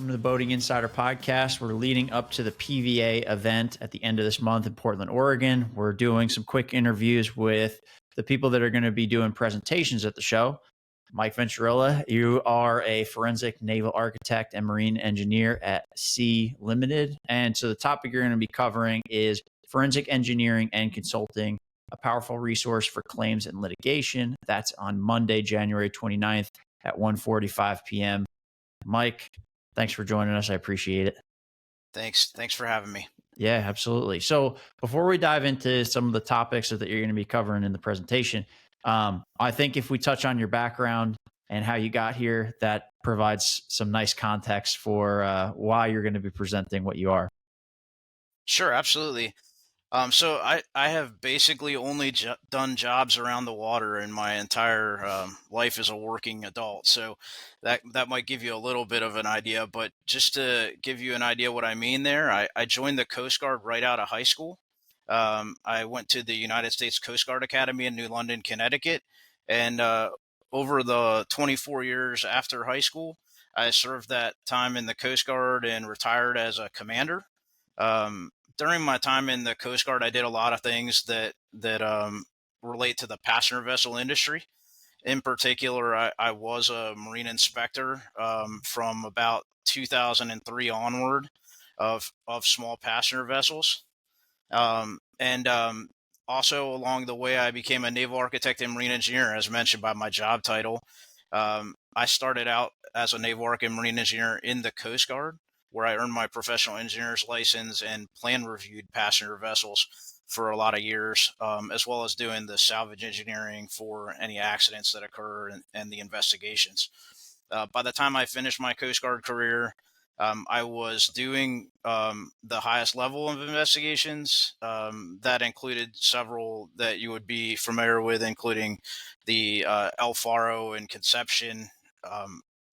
to the Boating Insider Podcast. We're leading up to the PVA event at the end of this month in Portland, Oregon. We're doing some quick interviews with the people that are going to be doing presentations at the show. Mike Venturella, you are a forensic naval architect and marine engineer at Sea Limited. And so the topic you're going to be covering is forensic engineering and consulting, a powerful resource for claims and litigation. That's on Monday, January 29th at 1:45 p.m. Mike, thanks for joining us. I appreciate it. Thanks for having me. Yeah, absolutely. So before we dive into some of the topics that you're going to be covering in the presentation, I think if we touch on your background and how you got here, that provides some nice context for why you're going to be presenting what you are. Sure, absolutely. So I have basically only done jobs around the water in my entire life as a working adult. So that might give you a little bit of an idea. But just to give you an idea what I mean there, I joined the Coast Guard right out of high school. I went to the United States Coast Guard Academy in New London, Connecticut. And over the 24 years after high school, I served that time in the Coast Guard and retired as a commander. During my time in the Coast Guard, I did a lot of things that relate to the passenger vessel industry. In particular, I was a marine inspector from about 2003 onward of small passenger vessels. And also along the way, I became a naval architect and marine engineer, as mentioned by my job title. I started out as a naval architect and marine engineer in the Coast Guard, where I earned my professional engineer's license and plan reviewed passenger vessels for a lot of years, as well as doing the salvage engineering for any accidents that occur and the investigations. By the time I finished my Coast Guard career, I was doing the highest level of investigations. That included several that you would be familiar with, including the El Faro and Conception.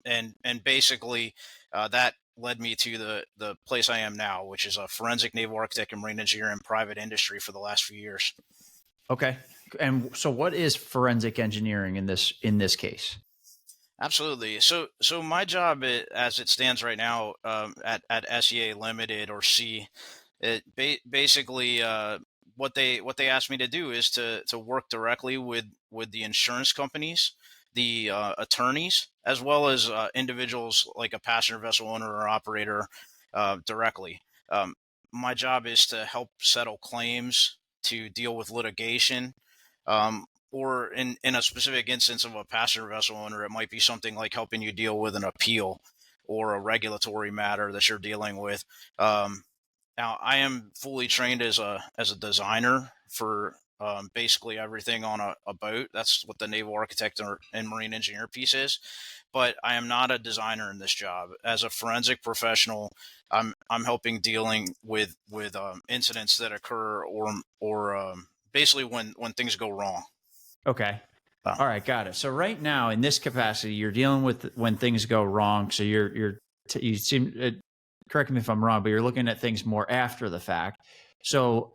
And basically that led me to the place I am now, which is a forensic naval architect and marine engineer in private industry for the last few years. Okay. And so what is forensic engineering in this case? Absolutely. So my job as it stands right now at SEA Limited or C, it basically what they asked me to do is to work directly with the insurance companies, the attorneys, as well as individuals like a passenger vessel owner or operator directly. My job is to help settle claims, to deal with litigation, or in a specific instance of a passenger vessel owner, it might be something like helping you deal with an appeal or a regulatory matter that you're dealing with. Now, I am fully trained as a designer for basically everything on a boat. That's what the naval architect and marine engineer piece is. But I am not a designer in this job. As a forensic professional, I'm helping dealing with incidents that occur or basically when things go wrong. Okay. All right, got it. So right now, in this capacity, you're dealing with when things go wrong. So you seem, correct me if I'm wrong, but you're looking at things more after the fact. So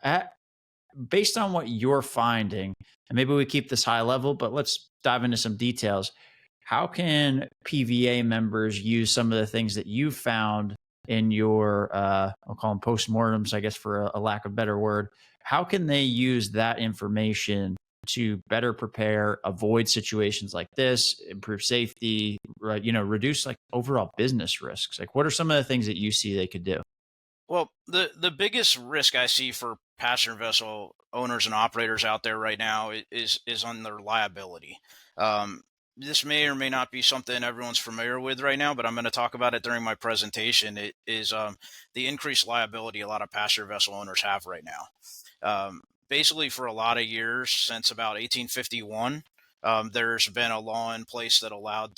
based on what you're finding, and maybe we keep this high level, but let's dive into some details. How can PVA members use some of the things that you found in your, I'll call them postmortems, I guess, for a lack of a better word? How can they use that information to better prepare, avoid situations like this, improve safety, right? Reduce like overall business risks? Like, what are some of the things that you see they could do? Well, the biggest risk I see for passenger vessel owners and operators out there right now is on their liability. This may or may not be something everyone's familiar with right now, but I'm going to talk about it during my presentation. It is the increased liability a lot of passenger vessel owners have right now. Basically, for a lot of years, since about 1851, there's been a law in place that allowed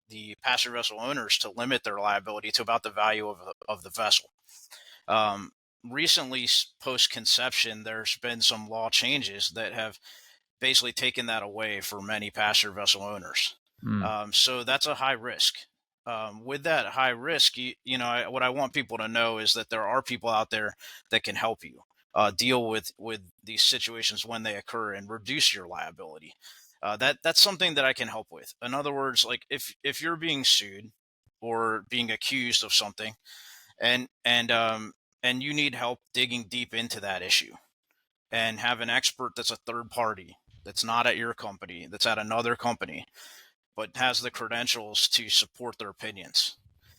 the passenger vessel owners to limit their liability to about the value of the vessel. Recently, post-conception, there's been some law changes that have basically taken that away for many passenger vessel owners. So that's a high risk. With that high risk, what I want people to know is that there are people out there that can help you deal with these situations when they occur and reduce your liability. That's something that I can help with. In other words, like if you're being sued or being accused of something, and you need help digging deep into that issue, and have an expert that's a third party, that's not at your company, that's at another company, but has the credentials to support their opinions.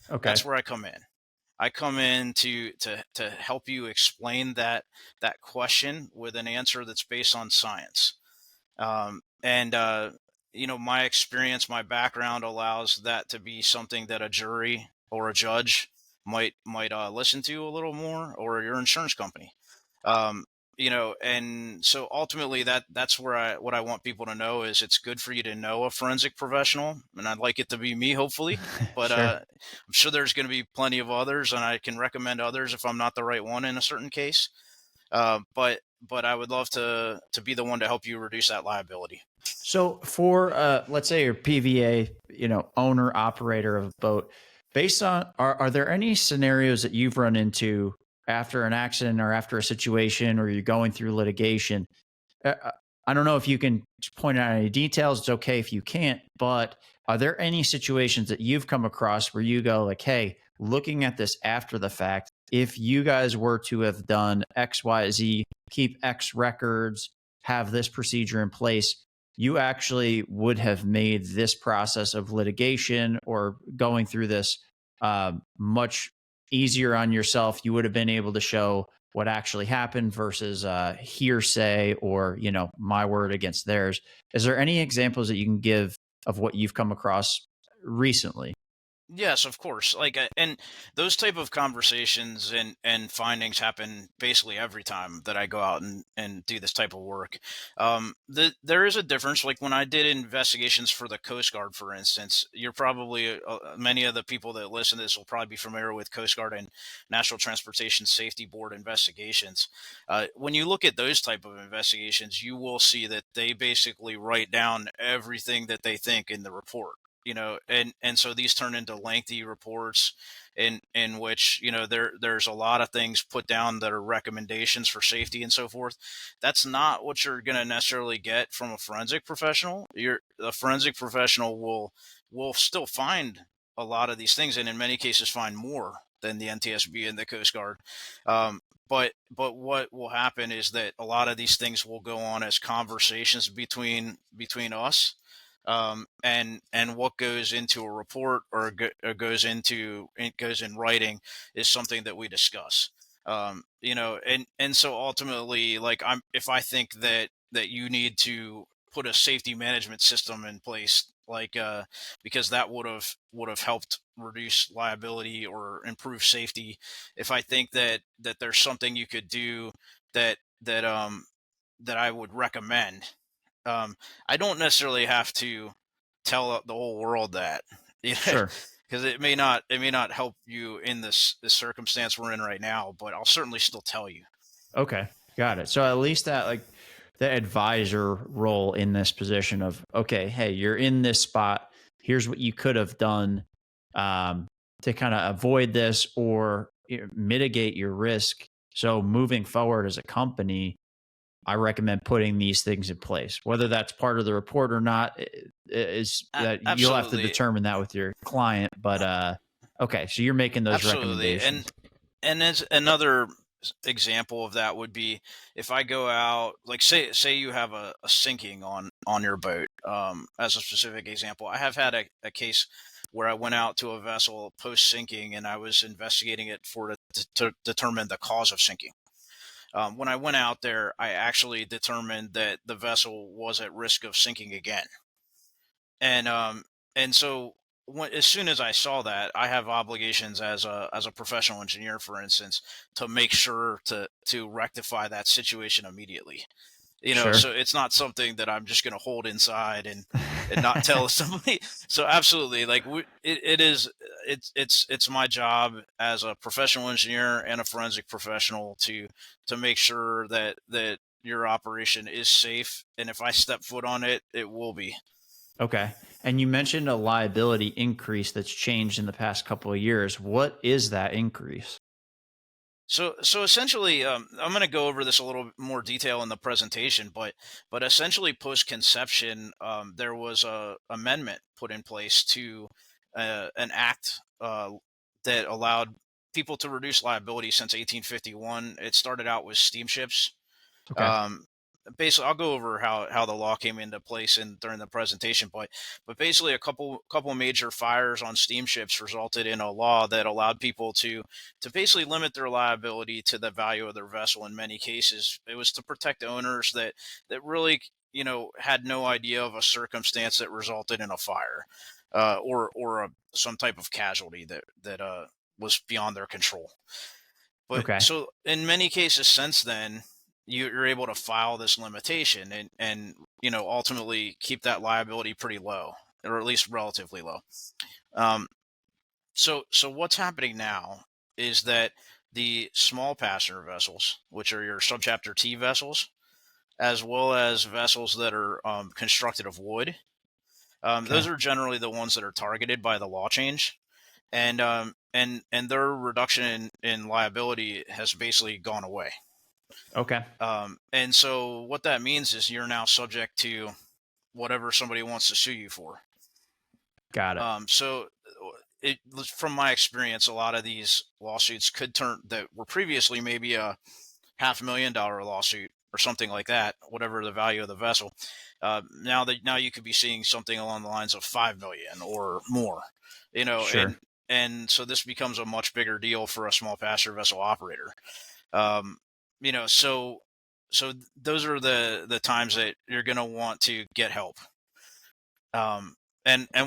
Okay. That's where I come in. I come in to help you explain that question with an answer that's based on science. And my experience, my background allows that to be something that a jury or a judge might listen to a little more, or your insurance company. Um, and so ultimately, that's where what I want people to know is, it's good for you to know a forensic professional, and I'd like it to be me, hopefully. But Sure. I'm sure there's going to be plenty of others, and I can recommend others if I'm not the right one in a certain case. But I would love to be the one to help you reduce that liability. So for let's say you're PVA, owner operator of a boat, based on are there any scenarios that you've run into after an accident or after a situation or you're going through litigation? I don't know if you can point out any details. It's okay if you can't, but are there any situations that you've come across where you go like, hey, looking at this after the fact, if you guys were to have done X, Y, Z, keep X records, have this procedure in place, you actually would have made this process of litigation or going through this much easier on yourself. You would have been able to show what actually happened versus hearsay or my word against theirs. Is there any examples that you can give of what you've come across recently? Yes, of course. And those type of conversations and findings happen basically every time that I go out and do this type of work. There is a difference. Like when I did investigations for the Coast Guard, for instance, you're probably many of the people that listen to this will probably be familiar with Coast Guard and National Transportation Safety Board investigations. When you look at those type of investigations, you will see that they basically write down everything that they think in the report. And so these turn into lengthy reports in which there's a lot of things put down that are recommendations for safety and so forth. That's not what you're going to necessarily get from a forensic professional. The forensic professional will still find a lot of these things, and in many cases find more than the NTSB and the Coast Guard. But what will happen is that a lot of these things will go on as conversations between us, and what goes into a report, or goes in writing, is something that we discuss. And so ultimately, like, if I think that you need to put a safety management system in place, like, because that would have helped reduce liability or improve safety. If I think that there's something you could do that I would recommend, um, I don't necessarily have to tell the whole world that, Sure. because it may not help you in this circumstance we're in right now. But I'll certainly still tell you. Okay. Got it. So at least that, like, the advisor role in this position of, okay, hey, you're in this spot. Here's what you could have done um, to kind of avoid this or mitigate your risk. So moving forward as a company, I recommend putting these things in place. Whether that's part of the report or not is that you'll have to Absolutely, determine that with your client. But okay, so you're making those absolutely. and recommendations. and as another example of that would be, if I go out, like, say you have a sinking on your boat. As a specific example, I have had a case where I went out to a vessel post sinking, and I was investigating it to determine the cause of sinking. When I went out there, I actually determined that the vessel was at risk of sinking again. And so, as soon as I saw that, I have obligations as a professional engineer, for instance, to make sure to rectify that situation immediately. Sure. So it's not something that I'm just going to hold inside and not tell somebody. So absolutely, like, it's my job as a professional engineer and a forensic professional to make sure that your operation is safe, and if I step foot on it, it will be. Okay. And you mentioned a liability increase that's changed in the past couple of years. What is that increase? So essentially, I'm going to go over this a little bit more detail in the presentation, but essentially, post conception, there was a amendment put in place to an act that allowed people to reduce liability since 1851. It started out with steamships. Okay. um, Basically, I'll go over how the law came into place and during the presentation, but basically a couple major fires on steamships resulted in a law that allowed people to basically limit their liability to the value of their vessel. In many cases, it was to protect owners that really, had no idea of a circumstance that resulted in a fire, some type of casualty that was beyond their control. But Okay. so in many cases since then, you're able to file this limitation and ultimately keep that liability pretty low, or at least relatively low. Um, so what's happening now is that the small passenger vessels, which are your subchapter T vessels, as well as vessels that are constructed of wood, those Okay. are generally the ones that are targeted by the law change, and their reduction in liability has basically gone away. Okay. And so what that means is you're now subject to whatever somebody wants to sue you for. Got it. From my experience, a lot of these lawsuits could turn that were previously maybe a $500,000 lawsuit or something like that, whatever the value of the vessel. Now you could be seeing something along the lines of 5 million or more, Sure. and so this becomes a much bigger deal for a small passenger vessel operator. Um, so those are the times that you're going to want to get help. And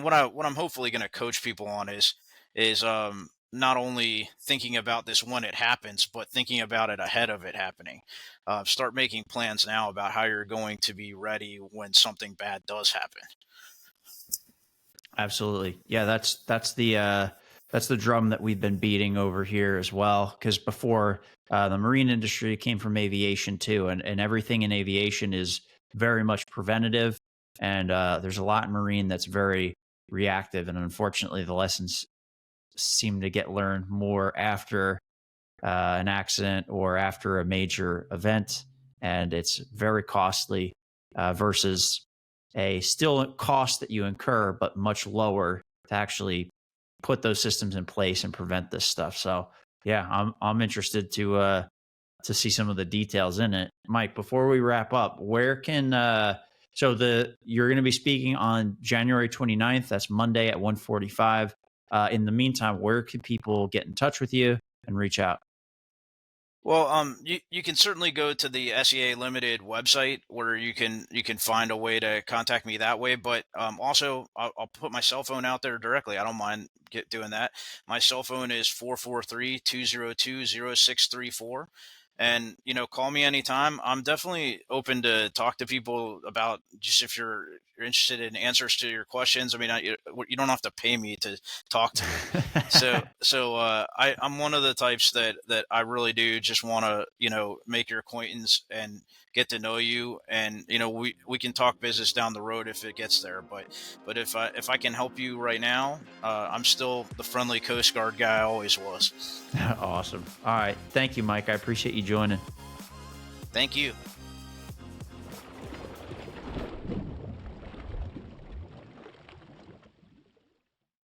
what I'm hopefully going to coach people on is not only thinking about this when it happens, but thinking about it ahead of it happening. Start making plans now about how you're going to be ready when something bad does happen. Absolutely. Yeah, that's the drum that we've been beating over here as well. Because before, the marine industry came from aviation too, and everything in aviation is very much preventative. And there's a lot in marine that's very reactive, and unfortunately, the lessons seem to get learned more after an accident or after a major event, and it's very costly versus a still cost that you incur, but much lower to actually put those systems in place and prevent this stuff. So yeah, I'm interested to see some of the details in it. Mike, before we wrap up, where can so the you're going to be speaking on January 29th. That's Monday at 1:45. In the meantime, where can people get in touch with you and reach out? Well, you can certainly go to the SEA Limited website where you can find a way to contact me that way. But also, I'll put my cell phone out there directly. I don't mind doing that. My cell phone is 443-202-0634, and call me anytime. I'm definitely open to talk to people about just if you're interested in answers to your questions. I mean, you don't have to pay me to talk to you. I'm one of the types that I really do just want to make your acquaintance and get to know you, and we can talk business down the road if it gets there. But if I can help you right now, I'm still the friendly Coast Guard guy I always was. Awesome. All right. Thank you, Mike. I appreciate you joining. Thank you.